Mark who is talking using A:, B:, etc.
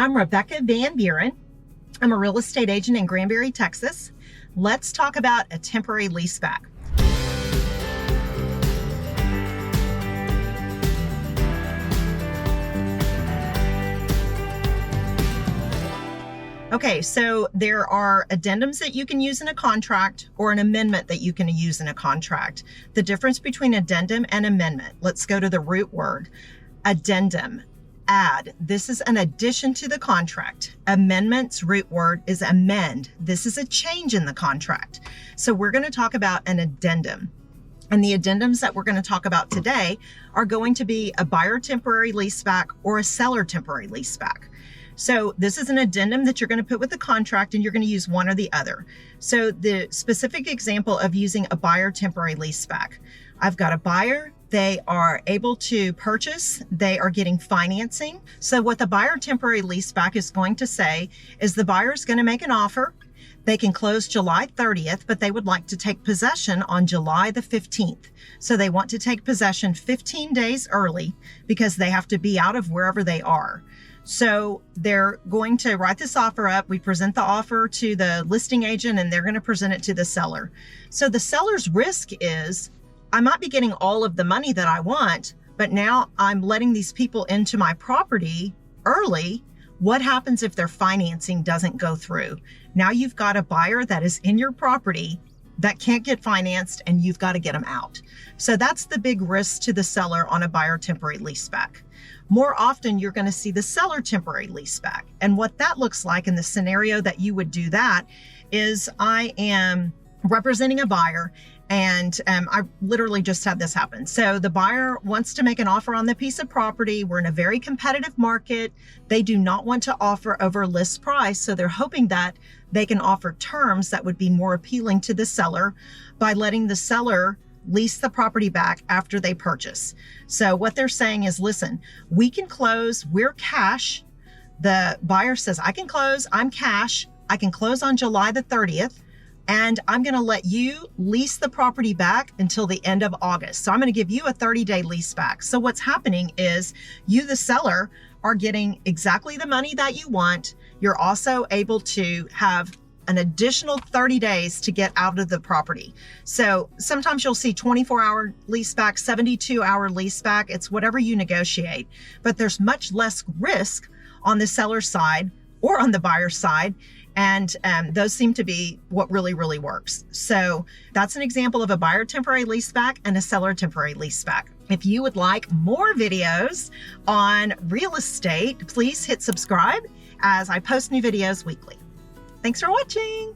A: I'm Rebecca Van Buren. I'm a real estate agent in Granbury, Texas. Let's talk about a temporary leaseback. Okay, so there are addendums that you can use in a contract or an amendment that you can use in a contract. The difference between addendum and amendment, let's go to the root word. Addendum, add. This is an addition to the contract. Amendment's root word is amend. This is a change in the contract. So we're going to talk about an addendum. And the addendums that we're going to talk about today are going to be a buyer temporary leaseback or a seller temporary leaseback. So this is an addendum that you're going to put with the contract, and you're going to use one or the other. So the specific example of using a buyer temporary leaseback, I've got a buyer. They are able to purchase. They are getting financing. So what the buyer temporary leaseback is going to say is the buyer is going to make an offer. They can close July 30th, but they would like to take possession on July the 15th. So they want to take possession 15 days early because they have to be out of wherever they are. So they're going to write this offer up. We present the offer to the listing agent, and they're going to present it to the seller. So the seller's risk is, I might be getting all of the money that I want, but now I'm letting these people into my property early. What happens if their financing doesn't go through? Now you've got a buyer that is in your property that can't get financed, and you've got to get them out. So that's the big risk to the seller on a buyer temporary leaseback. More often, you're going to see the seller temporary leaseback. And what that looks like in the scenario that you would do that is, I am representing a buyer, and I literally just had this happen. So the buyer wants to make an offer on the piece of property. We're in a very competitive market. They do not want to offer over list price. So they're hoping that they can offer terms that would be more appealing to the seller by letting the seller lease the property back after they purchase. So what they're saying is, listen, we can close, we're cash. The buyer says, I can close, I'm cash. I can close on July the 30th. And I'm going to let you lease the property back until the end of August. So I'm going to give you a 30-day lease back. So what's happening is you, the seller, are getting exactly the money that you want. You're also able to have an additional 30 days to get out of the property. So sometimes you'll see 24-hour lease back, 72-hour lease back. It's whatever you negotiate, but there's much less risk on the seller's side or on the buyer's side. And those seem to be what really, really works. So that's an example of a buyer temporary leaseback and a seller temporary leaseback. If you would like more videos on real estate, please hit subscribe as I post new videos weekly. Thanks for watching.